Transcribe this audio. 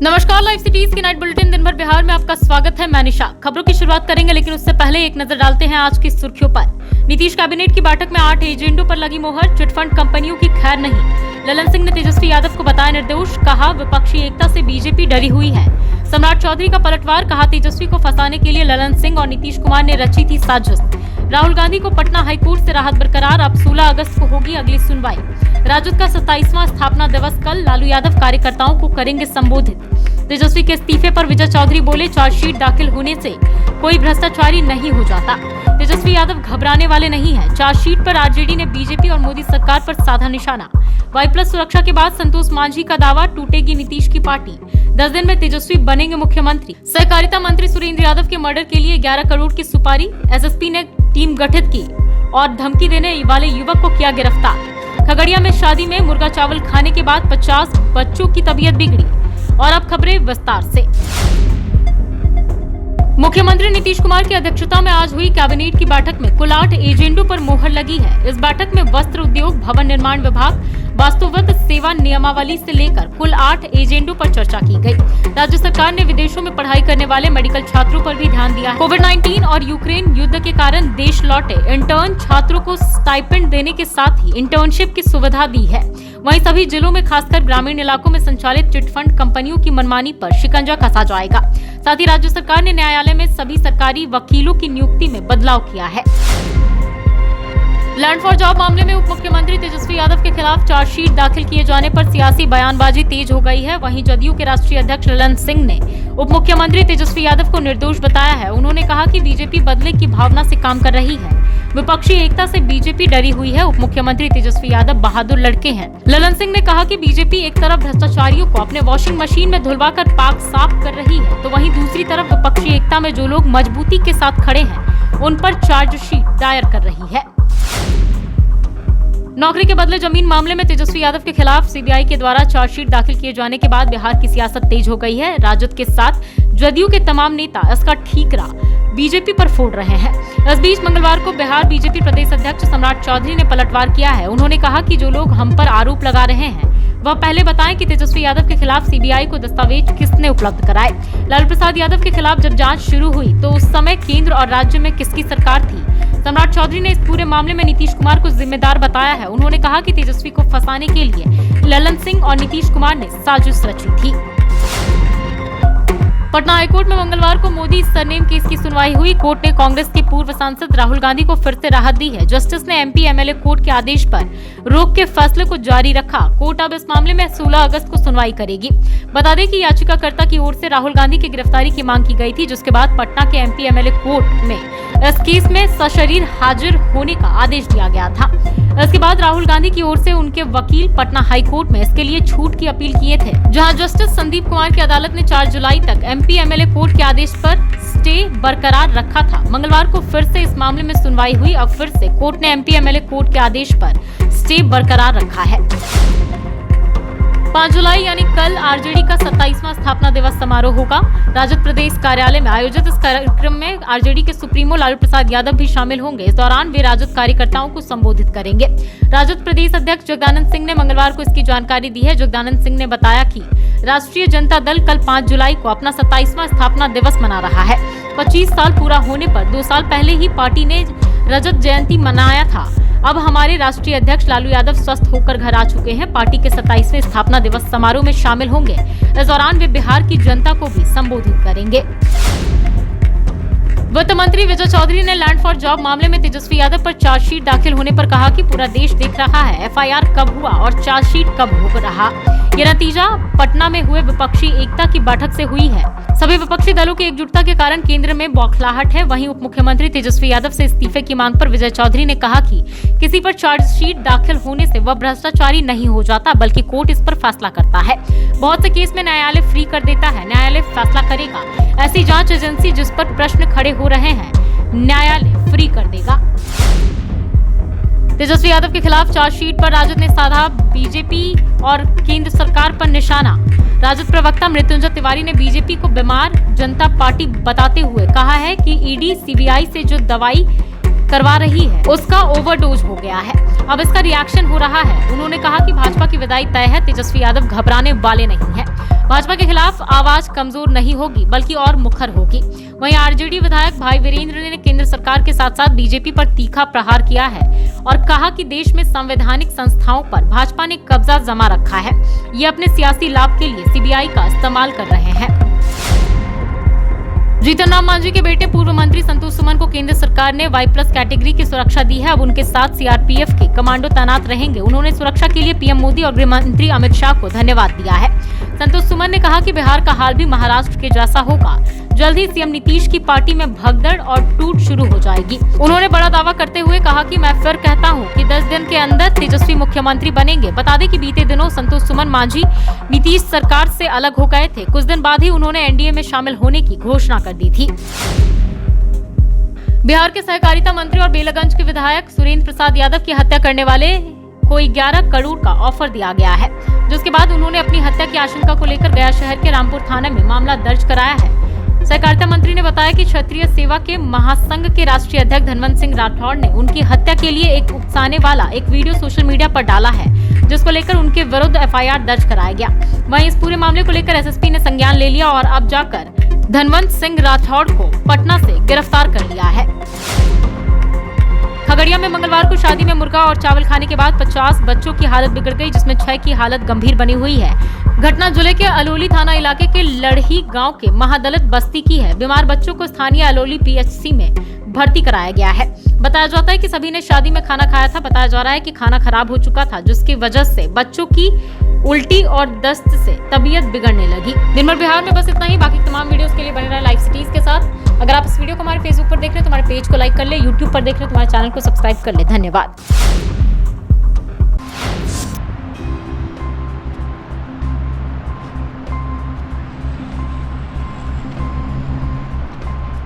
नमस्कार, live cities की night bulletin दिन भर बिहार में आपका स्वागत है। मैं निशा। खबरों की शुरुआत करेंगे, लेकिन उससे पहले एक नजर डालते हैं आज की सुर्खियों पर। नीतीश कैबिनेट की बैठक में 8 एजेंडों पर लगी मोहर। चिटफंड कंपनियों की खैर नहीं। ललन सिंह ने तेजस्वी यादव को बताया निर्दोष, कहा विपक्षी एकता से बीजेपी डरी हुई है। सम्राट चौधरी का पलटवार, कहा तेजस्वी को फंसाने के लिए ललन सिंह और नीतीश कुमार ने रची थी साजिश। राहुल गांधी को पटना हाईकोर्ट से राहत बरकरार, अब 16 अगस्त को होगी अगली सुनवाई। राजद का 27वां स्थापना दिवस कल, लालू यादव कार्यकर्ताओं को करेंगे संबोधित। तेजस्वी के इस्तीफे पर विजय चौधरी बोले, चार्जशीट दाखिल होने से कोई भ्रष्टाचारी नहीं हो जाता। तेजस्वी यादव घबराने वाले नहीं हैं। चार्जशीट पर आरजेडी ने बीजेपी और मोदी सरकार पर साधा निशाना। Y+ सुरक्षा के बाद संतोष मांझी का दावा, टूटेगी नीतीश की पार्टी। 10 दिन में तेजस्वी बनेंगे मुख्यमंत्री। सहकारिता मंत्री सुरेंद्र यादव के मर्डर के लिए 11 करोड़ की सुपारी। एसएसपी ने टीम गठित की और धमकी देने वाले युवक को किया गिरफ्तार। खगड़िया में शादी में मुर्गा चावल खाने के बाद 50 बच्चों की तबीयत बिगड़ी। और अब खबरें विस्तार से। मुख्यमंत्री नीतीश कुमार की अध्यक्षता में आज हुई कैबिनेट की बैठक में कुल 8 एजेंडों पर मोहर लगी है। इस बैठक में वस्त्र उद्योग, भवन निर्माण विभाग, वास्तुवत सेवा नियमावली से लेकर कुल 8 एजेंडों पर चर्चा की गई। राज्य सरकार ने विदेशों में पढ़ाई करने वाले मेडिकल छात्रों पर भी ध्यान दिया है। कोविड-19 और यूक्रेन युद्ध के कारण देश लौटे इंटर्न छात्रों को स्टाइपेंड देने के साथ ही इंटर्नशिप की सुविधा दी है। वहीं सभी जिलों में खासकर ग्रामीण इलाकों में संचालित चिटफंड कंपनियों की मनमानी पर शिकंजा कसा जाएगा। साथ ही राज्य सरकार ने न्यायालय में सभी सरकारी वकीलों की नियुक्ति में बदलाव किया है। लैंड फॉर जॉब मामले में उप मुख्यमंत्री तेजस्वी यादव के खिलाफ चार्जशीट दाखिल किए जाने पर सियासी बयानबाजी तेज हो गई है। वहीं जदयू के राष्ट्रीय अध्यक्ष ललन सिंह ने उप मुख्यमंत्री तेजस्वी यादव को निर्दोष बताया है। उन्होंने कहा कि बीजेपी बदले की भावना से काम कर रही है। विपक्षी एकता से बीजेपी डरी हुई है। उप मुख्यमंत्री तेजस्वी यादव बहादुर लड़के हैं। ललन सिंह ने कहा कि बीजेपी एक तरफ भ्रष्टाचारियों को अपने वॉशिंग मशीन में धुलवाकर पाक साफ कर रही है, तो वहीं दूसरी तरफ विपक्षी एकता में जो लोग मजबूती के साथ खड़े हैं, उन पर चार्जशीट दायर कर रही है। नौकरी के बदले जमीन मामले में तेजस्वी यादव के खिलाफ सीबीआई के द्वारा चार्जशीट दाखिल किए जाने के बाद बिहार की सियासत तेज हो गई है। राजद के साथ जदयू के तमाम नेता इसका ठीकरा बीजेपी पर फोड़ रहे हैं। इस बीच मंगलवार को बिहार बीजेपी प्रदेश अध्यक्ष सम्राट चौधरी ने पलटवार किया है। उन्होंने कहा कि जो लोग हम पर आरोप लगा रहे हैं वह पहले बताएं कि तेजस्वी यादव के खिलाफ सीबीआई को दस्तावेज किसने उपलब्ध कराए। लालू प्रसाद यादव के खिलाफ जब जांच शुरू हुई तो उस समय केंद्र और राज्य में किसकी सरकार थी। सम्राट चौधरी ने इस पूरे मामले में नीतीश कुमार को जिम्मेदार बताया है। उन्होंने कहा कि तेजस्वी को फंसाने के लिए ललन सिंह और नीतीश कुमार ने साजिश रची थी। पटना हाईकोर्ट में मंगलवार को मोदी सरनेम केस की सुनवाई हुई। कोर्ट ने कांग्रेस के पूर्व सांसद राहुल गांधी को फिर से राहत दी है। जस्टिस ने एमपी एमएलए कोर्ट के आदेश पर रोक के फैसले को जारी रखा। कोर्ट अब इस मामले में 16 अगस्त को सुनवाई करेगी। बता दें कि याचिकाकर्ता की ओर से राहुल गांधी की गिरफ्तारी की मांग की गई थी, जिसके बाद पटना के एमपी एमएलए कोर्ट में इस केस में सशरीर हाजिर होने का आदेश दिया गया था। इसके बाद राहुल गांधी की ओर से उनके वकील पटना हाई कोर्ट में इसके लिए छूट की अपील किए थे, जहां जस्टिस संदीप कुमार की अदालत ने 4 जुलाई तक एमपी एमएलए कोर्ट के आदेश पर स्टे बरकरार रखा था। मंगलवार को फिर से इस मामले में सुनवाई हुई। अब फिर से कोर्ट ने एमपी एमएलए कोर्ट के आदेश पर स्टे बरकरार रखा है। 5 जुलाई यानी कल आरजेडी का 27वां स्थापना दिवस समारोह होगा। राजद प्रदेश कार्यालय में आयोजित इस कार्यक्रम में आरजेडी के सुप्रीमो लालू प्रसाद यादव भी शामिल होंगे। इस दौरान वे राजद कार्यकर्ताओं को संबोधित करेंगे। राजद प्रदेश अध्यक्ष जगदानंद सिंह ने मंगलवार को इसकी जानकारी दी है। जगदानंद सिंह ने बताया कि राष्ट्रीय जनता दल कल 5 जुलाई को अपना 27वां स्थापना दिवस मना रहा है। 25 साल पूरा होने पर 2 साल पहले ही पार्टी ने रजत जयंती मनाया था। अब हमारे राष्ट्रीय अध्यक्ष लालू यादव स्वस्थ होकर घर आ चुके हैं। पार्टी के 27वें स्थापना दिवस समारोह में शामिल होंगे। इस दौरान वे बिहार की जनता को भी संबोधित करेंगे। वित्त मंत्री विजय चौधरी ने लैंड फॉर जॉब मामले में तेजस्वी यादव पर चार्जशीट दाखिल होने पर कहा कि पूरा देश देख रहा है एफआईआर कब हुआ और चार्जशीट कब हो रहा। यह नतीजा पटना में हुए विपक्षी एकता की बैठक से हुई है। सभी विपक्षी दलों की एकजुटता के कारण केंद्र में बौखलाहट है। वहीं उप मुख्यमंत्री तेजस्वी यादव से इस्तीफे की मांग पर विजय चौधरी ने कहा कि किसी पर चार्जशीट दाखिल होने से वह भ्रष्टाचारी नहीं हो जाता, बल्कि कोर्ट इस पर फैसला करता है। बहुत से केस में न्यायालय फ्री कर देता है, न्यायालय फैसला करेगा। ऐसी जांच एजेंसी जिस पर प्रश्न खड़े हो रहे हैं, न्यायालय फ्री कर देगा। तेजस्वी यादव के खिलाफ चार्जशीट पर राजद ने साधा बीजेपी और केंद्र सरकार पर निशाना। राजद प्रवक्ता मृत्युंजय तिवारी ने बीजेपी को बीमार जनता पार्टी बताते हुए कहा है कि ईडी सीबीआई से जो दवाई करवा रही है उसका ओवरडोज हो गया है। अब इसका रिएक्शन हो रहा है। उन्होंने कहा कि भाजपा की विदाई तय है, तेजस्वी यादव घबराने वाले नहीं है। भाजपा के खिलाफ आवाज कमजोर नहीं होगी बल्कि और मुखर होगी। वहीं आरजेडी विधायक भाई वीरेंद्र ने केंद्र सरकार के साथ साथ बीजेपी पर तीखा प्रहार किया है और कहा कि देश में संवैधानिक संस्थाओं पर भाजपा ने कब्जा जमा रखा है। ये अपने सियासी लाभ के लिए सीबीआई का इस्तेमाल कर रहे हैं। जीतन राम मांझी के बेटे पूर्व मंत्री संतोष सुमन को केंद्र सरकार ने Y+ कैटेगरी की सुरक्षा दी है। अब उनके साथ सीआरपीएफ के कमांडो तैनात रहेंगे। उन्होंने सुरक्षा के लिए पीएम मोदी और गृह मंत्री अमित शाह को धन्यवाद दिया है। संतोष सुमन ने कहा कि बिहार का हाल भी महाराष्ट्र के जैसा होगा। जल्द ही सीएम नीतीश की पार्टी में भगदड़ और टूट शुरू हो जाएगी। उन्होंने बड़ा दावा करते हुए कहा कि मैं फिर कहता हूं कि 10 दिन के अंदर तेजस्वी मुख्यमंत्री बनेंगे। बता दें कि बीते दिनों संतोष सुमन मांझी नीतीश सरकार से अलग हो गए थे। कुछ दिन बाद ही उन्होंने एनडीए में शामिल होने की घोषणा कर दी थी। बिहार के सहकारिता मंत्री और बेलगंज के विधायक सुरेंद्र प्रसाद यादव की हत्या करने वाले को 11 करोड़ का ऑफर दिया गया है, जिसके बाद उन्होंने अपनी हत्या की आशंका को लेकर गया शहर के रामपुर थाने में मामला दर्ज कराया है। सहकारिता मंत्री ने बताया कि क्षत्रिय सेवा के महासंघ के राष्ट्रीय अध्यक्ष धनवंत सिंह राठौड़ ने उनकी हत्या के लिए एक उकसाने वाला एक वीडियो सोशल मीडिया पर डाला है, जिसको लेकर उनके विरुद्ध एफआईआर दर्ज कराया गया। वहीं इस पूरे मामले को लेकर एसएसपी ने संज्ञान ले लिया और अब जाकर धनवंत सिंह राठौड़ को पटना से गिरफ्तार कर लिया है। खगड़िया में मंगलवार को शादी में मुर्गा और चावल खाने के बाद 50 बच्चों की हालत बिगड़ गई, जिसमें 6 की हालत गंभीर बनी हुई है। घटना जिले के अलोली थाना इलाके के लड़ही गांव के महादलित बस्ती की है। बीमार बच्चों को स्थानीय अलोली पीएचसी में भर्ती कराया गया है। बताया जाता है कि सभी ने शादी में खाना खाया था। बताया जा रहा है कि खाना खराब हो चुका था, जिसकी वजह से बच्चों की उल्टी और दस्त से तबीयत बिगड़ने लगी। दिन भर बिहार में बस इतना ही। बाकी तमाम वीडियोस के लिए बने रहे लाइव सिटीज के साथ। अगर आप इस वीडियो को हमारे फेसबुक पर देख रहे हैं तो हमारे पेज को लाइक कर ले, यूट्यूब पर देख रहे हैं तो हमारे चैनल को सब्सक्राइब कर ले। धन्यवाद।